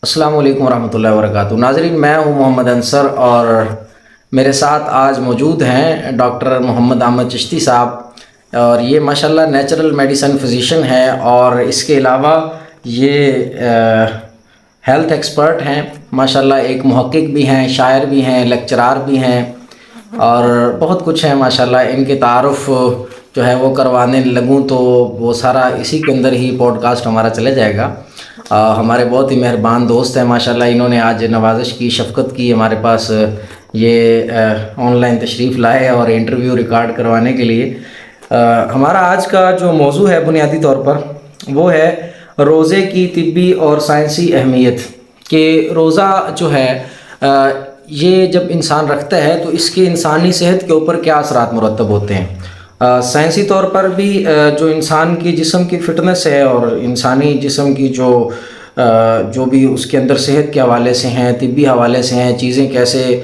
السلام علیکم ورحمۃ اللہ وبرکاتہ ناظرین، میں ہوں محمد انصر اور میرے ساتھ آج موجود ہیں ڈاکٹر محمد احمد چشتی صاحب، اور یہ ماشاءاللہ نیچرل میڈیسن فزیشین ہے اور اس کے علاوہ یہ ہیلتھ ایکسپرٹ ہیں ماشاءاللہ، ایک محقق بھی ہیں، شاعر بھی ہیں، لیکچرار بھی ہیں اور بہت کچھ ہے ماشاءاللہ۔ ان کے تعارف جو ہے وہ کروانے لگوں تو وہ سارا اسی کے اندر ہی پوڈ کاسٹ ہمارا چلے جائے گا۔ ہمارے بہت ہی مہربان دوست ہیں ماشاءاللہ، انہوں نے آج نوازش کی، شفقت کی، ہمارے پاس یہ آن لائن تشریف لائے اور انٹرویو ریکارڈ کروانے کے لیے۔ ہمارا آج کا جو موضوع ہے بنیادی طور پر وہ ہے روزے کی طبی اور سائنسی اہمیت، کہ روزہ جو ہے یہ جب انسان رکھتا ہے تو اس کے انسانی صحت کے اوپر کیا اثرات مرتب ہوتے ہیں۔ سائنسی طور پر بھی جو انسان کی جسم کی فٹنس ہے اور انسانی جسم کی جو بھی اس کے اندر صحت کے حوالے سے ہیں، طبی حوالے سے ہیں، چیزیں کیسے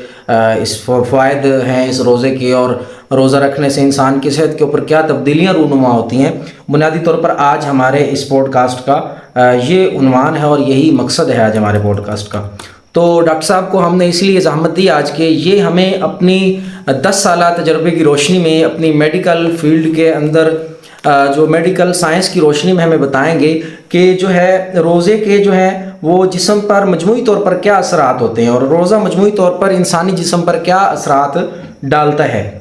اس فوائد ہیں اس روزے کے، اور روزہ رکھنے سے انسان کی صحت کے اوپر کیا تبدیلیاں رونما ہوتی ہیں، بنیادی طور پر آج ہمارے اس پوڈ کاسٹ کا یہ عنوان ہے اور یہی مقصد ہے آج ہمارے پوڈ کاسٹ کا۔ تو ڈاکٹر صاحب کو ہم نے اس لیے زحمت دی آج کہ یہ ہمیں اپنی 10 سالہ تجربے کی روشنی میں، اپنی میڈیکل فیلڈ کے اندر جو میڈیکل سائنس کی روشنی میں ہمیں بتائیں گے کہ جو ہے روزے کے جو ہیں وہ جسم پر مجموعی طور پر کیا اثرات ہوتے ہیں، اور روزہ مجموعی طور پر انسانی جسم پر کیا اثرات ڈالتا ہے،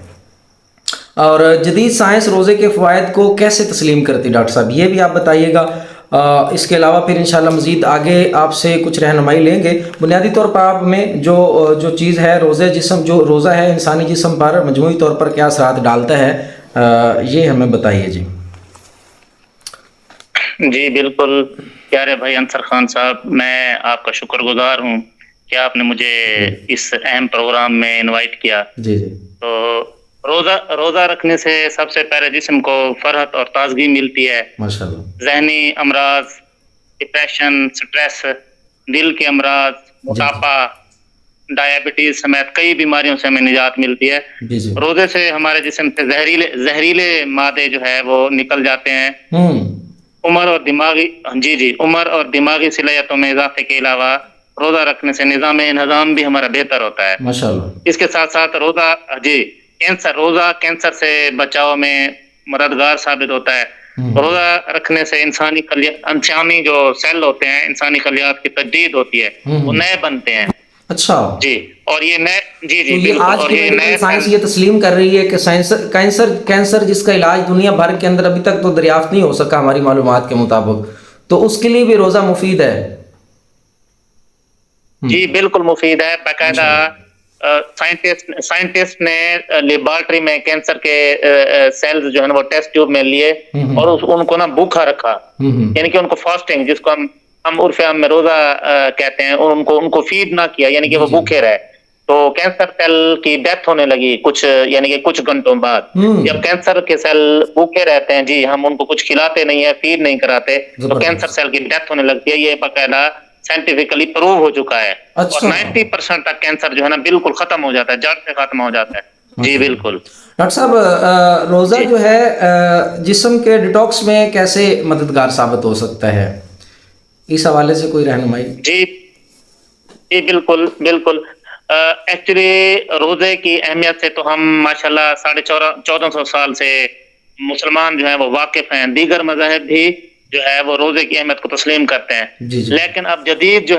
اور جدید سائنس روزے کے فوائد کو کیسے تسلیم کرتی۔ ڈاکٹر صاحب یہ بھی آپ بتائیے گا۔ اس کے علاوہ پھر انشاءاللہ مزید آگے آپ سے کچھ رہنمائی لیں گے۔ بنیادی طور پر آپ میں جو چیز ہے جو روزہ ہے انسانی جسم پر مجموعی طور پر کیا اثرات ڈالتا ہے، یہ ہمیں بتائیے جی۔ جی بالکل پیارے بھائی انصر خان صاحب، میں آپ کا شکر گزار ہوں کہ آپ نے مجھے اس اہم پروگرام میں انوائٹ کیا۔ جی جی تو روزہ رکھنے سے سب سے پہلے جسم کو فرحت اور تازگی ملتی ہے۔ ماشاءاللہ۔ ذہنی امراض، ڈپریشن، سٹریس، دل کے امراض، موٹاپا، ڈائبٹیز سمیت کئی بیماریوں سے ہمیں نجات ملتی ہے۔ جی جی روزے سے ہمارے جسم سے زہریلے مادے جو ہے وہ نکل جاتے ہیں۔ عمر اور دماغی صلاحیتوں میں اضافے کے علاوہ روزہ رکھنے سے نظام انہضام بھی ہمارا بہتر ہوتا ہے۔ ماشاءاللہ۔ اس کے ساتھ ساتھ روزہ کینسر سے بچاؤ میں مددگار ثابت ہوتا ہے۔ روزہ رکھنے سے انسانی جو سیل ہوتے ہیں، انسانی خلیات کی تجدید ہوتی ہے، وہ نئے بنتے ہیں۔ اچھا جی، اور یہ نئے تو یہ آج کی میڈیکل سائنس یہ تسلیم کر رہی ہے کہ کینسر جس کا علاج دنیا بھر کے اندر ابھی تک تو دریافت نہیں ہو سکا ہماری معلومات کے مطابق، تو اس کے لیے بھی روزہ مفید ہے۔ جی بالکل مفید ہے۔ باقاعدہ سائنٹسٹ نے لیبارٹری میں کینسر کے سیلز جو ہے وہ ٹیسٹ ٹیوب میں لیے اور ان کو بھوکا رکھا، یعنی کہ ان کو فاسٹنگ، جس کو ہم عرف عام میں روزہ کہتے ہیں، ان کو فیڈ نہ کیا، یعنی کہ وہ بھوکے رہے، تو کینسر سیل کی ڈیتھ ہونے لگی کچھ گھنٹوں بعد۔ جب کینسر کے سیل بھوکے رہتے ہیں، جی ہم ان کو کچھ کھلاتے نہیں ہیں، فیڈ نہیں کراتے، تو کینسر سیل کی ڈیتھ ہونے لگتی ہے۔ یہ باقاعدہ سائنٹیفکلی پروو ہو چکا ہے، اور 90% تک کینسر جو ہے نا بالکل ختم ہو جاتا ہے، جڑ سے ختم ہو جاتا ہے۔ جی بالکل۔ ڈاکٹر صاحب روزہ جو ہے جسم کے ڈیٹاکس میں کیسے مددگار ثابت ہو سکتا ہے، اس حوالے سے کوئی رہنمائی؟ جی بالکل بالکل۔ ایکچولی روزے کی اہمیت سے تو ہم ماشاءاللہ 1450 سال سے مسلمان جو ہیں وہ واقف ہیں، دیگر مذاہب بھی جو ہے وہ روزے کی اہمیت کو تسلیم کرتے ہیں۔ لیکن اب جدید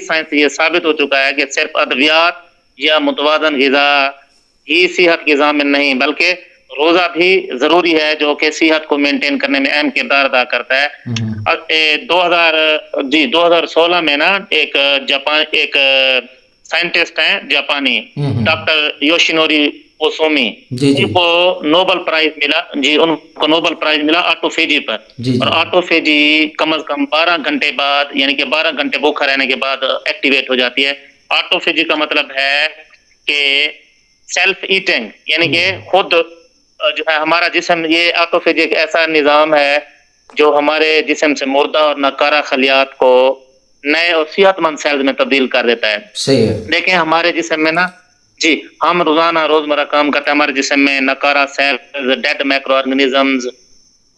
سائنس یہ ثابت ہو چکا ہے کہ صرف ادویات یا متوازن غذا ہی صحت کی ضامن نہیں، بلکہ روزہ بھی ضروری ہے، جو کہ صحت کو مینٹین کرنے میں اہم کردار ادا کرتا ہے۔ 2016 میں نا ایک سائنٹسٹ ہیں جاپانی، ڈاکٹر یوشینوری اوسومی، ان کو نوبل پرائز ملا آٹوفیجی پر، اور آٹوفیجی کم از کم 12 گھنٹے بعد، یعنی کہ 12 گھنٹے بھوکا رہنے کے بعد ایکٹیویٹ ہو جاتی ہے۔ آٹوفیجی کا مطلب ہے کہ سیلف ایٹنگ، یعنی کہ خود جو ہے ہمارا جسم، یہ آٹوفیجی ایک ایسا نظام ہے جو ہمارے جسم سے مردہ اور ناکارہ خلیات کو نئے اور صحت مند سیلز میں تبدیل کر دیتا ہے۔ صحیح ہے۔ دیکھیں ہمارے جسم میں نا، جی ہم روزمرہ کام کرتے ہیں، ہمارے جسم میں ناکارہ سیلز، ڈیڈ مائکرو آرگنزمز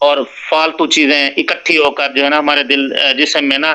اور فالتو چیزیں اکٹھی ہو کر جو ہے نا ہمارے جسم میں نا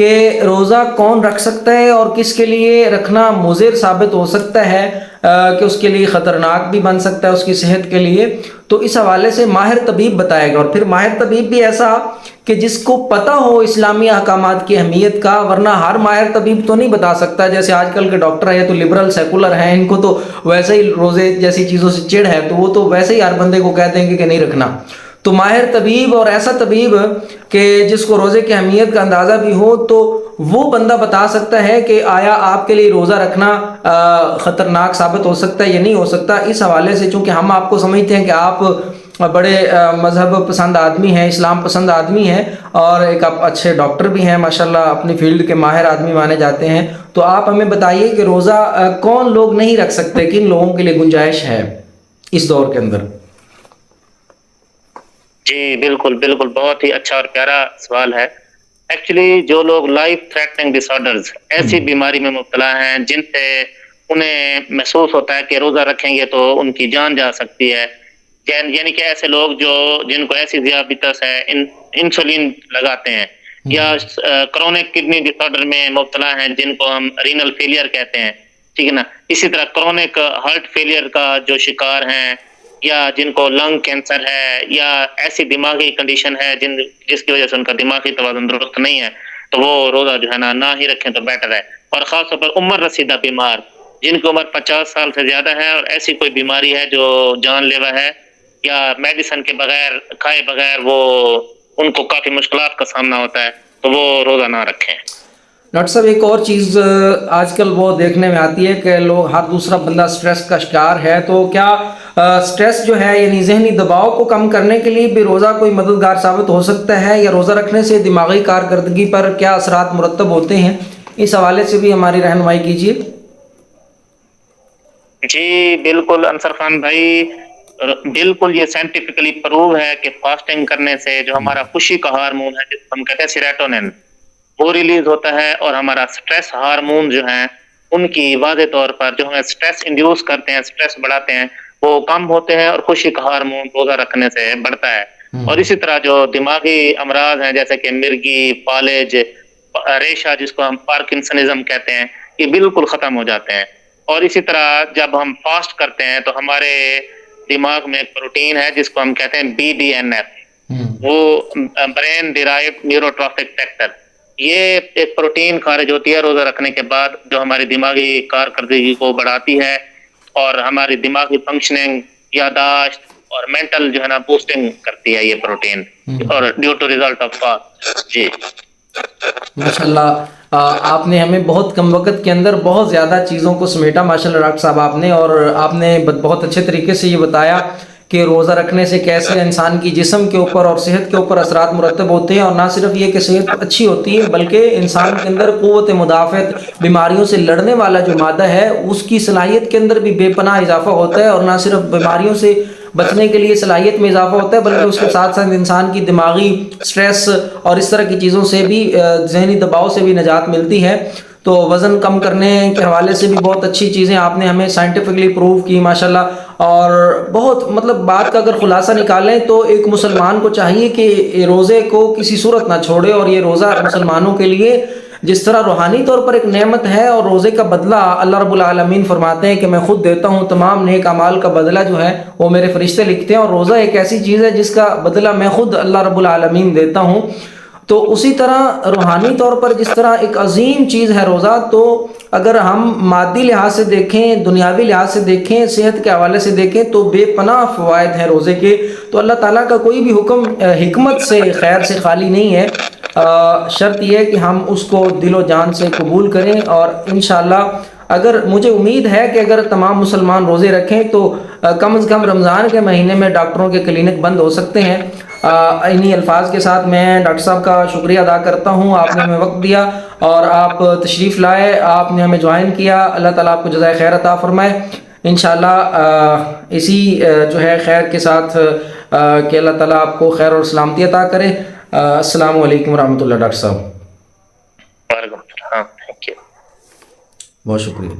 کہ روزہ کون رکھ سکتا ہے اور کس کے لیے رکھنا مضر ثابت ہو سکتا ہے کہ اس کے لیے خطرناک بھی بن سکتا ہے اس کی صحت کے لیے، تو اس حوالے سے ماہر طبیب بتائے گا، اور پھر ماہر طبیب بھی ایسا کہ جس کو پتہ ہو اسلامی احکامات کی اہمیت کا، ورنہ ہر ماہر طبیب تو نہیں بتا سکتا، جیسے آج کل کے ڈاکٹر ہیں تو لبرل سیکولر ہیں، ان کو تو ویسے ہی روزے جیسی چیزوں سے چڑ ہے، تو وہ تو ویسے ہی ہر بندے کو کہہ دیں گے کہ نہیں رکھنا۔ تو ماہر طبیب اور ایسا طبیب کہ جس کو روزے کی اہمیت کا اندازہ بھی ہو، تو وہ بندہ بتا سکتا ہے کہ آیا آپ کے لیے روزہ رکھنا خطرناک ثابت ہو سکتا ہے یا نہیں ہو سکتا۔ اس حوالے سے چونکہ ہم آپ کو سمجھتے ہیں کہ آپ بڑے مذہب پسند آدمی ہیں، اسلام پسند آدمی ہیں، اور ایک آپ اچھے ڈاکٹر بھی ہیں ماشاءاللہ، اپنی فیلڈ کے ماہر آدمی مانے جاتے ہیں، تو آپ ہمیں بتائیے کہ روزہ کون لوگ نہیں رکھ سکتے، کن لوگوں کے لیے گنجائش ہے اس دور کے اندر؟ جی بالکل بالکل، بہت ہی اچھا اور پیارا سوال ہے۔ ایکچولی جو لوگ لائف تھریٹننگ ڈس آرڈرز، ایسی بیماری میں مبتلا ہیں جن سے انہیں محسوس ہوتا ہے کہ روزہ رکھیں گے تو ان کی جان جا سکتی ہے، یعنی کہ ایسے لوگ جن کو ایسی ذیابیطس ہے، انسولین لگاتے ہیں، یا کرونک کڈنی ڈس آرڈر میں مبتلا ہیں جن کو ہم رینل فیلئر کہتے ہیں، ٹھیک ہے نا، اسی طرح کرونک ہارٹ فیلئر کا جو شکار ہیں، یا جن کو لنگ کینسر ہے، یا ایسی دماغی کنڈیشن ہے جس کی وجہ سے ان کا دماغی توازن درست نہیں ہے، تو وہ روزہ جو ہے نا نہ ہی رکھیں تو بیٹر ہے۔ اور خاص طور پر عمر رسیدہ بیمار، جن کی عمر 50 سال سے زیادہ ہے اور ایسی کوئی بیماری ہے جو جان لیوا ہے، یا میڈیسن کے بغیر کھائے بغیر وہ ان کو کافی مشکلات کا سامنا ہوتا ہے، تو وہ روزہ نہ رکھیں۔ ڈاکٹر صاحب ایک اور چیز آج کل وہ دیکھنے میں آتی ہے کہ لوگ، ہر دوسرا بندہ سٹریس کا شکار ہے، تو کیا سٹریس جو ہے یعنی ذہنی دباؤ کو کم کرنے کے لیے بھی روزہ کوئی مددگار ثابت ہو سکتا ہے، یا روزہ رکھنے سے دماغی کارکردگی پر کیا اثرات مرتب ہوتے ہیں؟ اس حوالے سے بھی ہماری رہنمائی کیجیے۔ جی بالکل انصر خان بھائی، بالکل یہ سائنٹیفکلی پروو ہے کہ فاسٹنگ کرنے سے جو ہمارا خوشی کا ہارمون ہے، جس کو ہم کہتے ہیں سیروٹونن، وہ ریلیز ہوتا ہے، اور ہمارا سٹریس ہارمون جو ہیں ان کی واضح طور پر جو ہمیں سٹریس انڈیوس کرتے ہیں، سٹریس بڑھاتے ہیں، وہ کم ہوتے ہیں، اور خوشی کا ہارمون روزہ رکھنے سے بڑھتا ہے۔ اور اسی طرح جو دماغی امراض ہیں جیسے کہ مرگی، فالج، ریشہ جس کو ہم پارکنسنزم کہتے ہیں، یہ بالکل ختم ہو جاتے ہیں۔ اور اسی طرح جب ہم فاسٹ کرتے ہیں تو ہمارے دماغ میں ایک پروٹین ہے جس کو ہم کہتے ہیں BDNF، وہ برین ڈیرائیوڈ نیوروٹرافک فیکٹر، یہ ایک پروٹین خارج ہوتی ہے روزہ رکھنے کے بعد، جو ہماری دماغی کارکردگی کو بڑھاتی ہے، اور ہماری دماغی فنکشننگ، یاداشت اور مینٹل جو ہے نا بوسٹنگ کرتی ہے یہ پروٹین، اور due to result of fast. جی ماشاءاللہ آپ نے ہمیں بہت کم وقت کے اندر بہت زیادہ چیزوں کو سمیٹا ماشاءاللہ ڈاکٹر صاحب آپ نے، اور آپ نے بہت اچھے طریقے سے یہ بتایا کہ روزہ رکھنے سے کیسے انسان کی جسم کے اوپر اور صحت کے اوپر اثرات مرتب ہوتے ہیں، اور نہ صرف یہ کہ صحت اچھی ہوتی ہے بلکہ انسان کے اندر قوت مدافعت، بیماریوں سے لڑنے والا جو مادہ ہے اس کی صلاحیت کے اندر بھی بے پناہ اضافہ ہوتا ہے، اور نہ صرف بیماریوں سے بچنے کے لیے صلاحیت میں اضافہ ہوتا ہے بلکہ اس کے ساتھ ساتھ انسان کی دماغی سٹریس اور اس طرح کی چیزوں سے بھی، ذہنی دباؤ سے بھی نجات ملتی ہے۔ تو وزن کم کرنے کے حوالے سے بھی بہت اچھی چیزیں آپ نے ہمیں سائنٹیفکلی پروو کی ماشاءاللہ، اور بہت مطلب بات کا اگر خلاصہ نکالیں تو ایک مسلمان کو چاہیے کہ روزے کو کسی صورت نہ چھوڑے، اور یہ روزہ مسلمانوں کے لیے جس طرح روحانی طور پر ایک نعمت ہے، اور روزے کا بدلہ اللہ رب العالمین فرماتے ہیں کہ میں خود دیتا ہوں، تمام نیک اعمال کا بدلہ جو ہے وہ میرے فرشتے لکھتے ہیں، اور روزہ ایک ایسی چیز ہے جس کا بدلہ میں خود اللہ رب العالمین دیتا ہوں۔ تو اسی طرح روحانی طور پر جس طرح ایک عظیم چیز ہے روزہ، تو اگر ہم مادی لحاظ سے دیکھیں، دنیاوی لحاظ سے دیکھیں، صحت کے حوالے سے دیکھیں، تو بے پناہ فوائد ہیں روزے کے۔ تو اللہ تعالیٰ کا کوئی بھی حکم حکمت سے، خیر سے خالی نہیں ہے، شرط یہ ہے کہ ہم اس کو دل و جان سے قبول کریں، اور انشاءاللہ اگر مجھے امید ہے کہ اگر تمام مسلمان روزے رکھیں تو کم از کم رمضان کے مہینے میں ڈاکٹروں کے کلینک بند ہو سکتے ہیں۔ انہی الفاظ کے ساتھ میں ڈاکٹر صاحب کا شکریہ ادا کرتا ہوں، آپ نے ہمیں وقت دیا اور آپ تشریف لائے، آپ نے ہمیں جوائن کیا، اللہ تعالیٰ آپ کو جزائے خیر عطا فرمائے انشاءاللہ۔ اسی جو ہے خیر کے ساتھ کہ اللہ تعالیٰ آپ کو خیر اور سلامتی عطا کرے۔ السلام علیکم ورحمۃ اللہ ڈاکٹر صاحب۔ وعلیکم السلام، تھینک یو، بہت شکریہ۔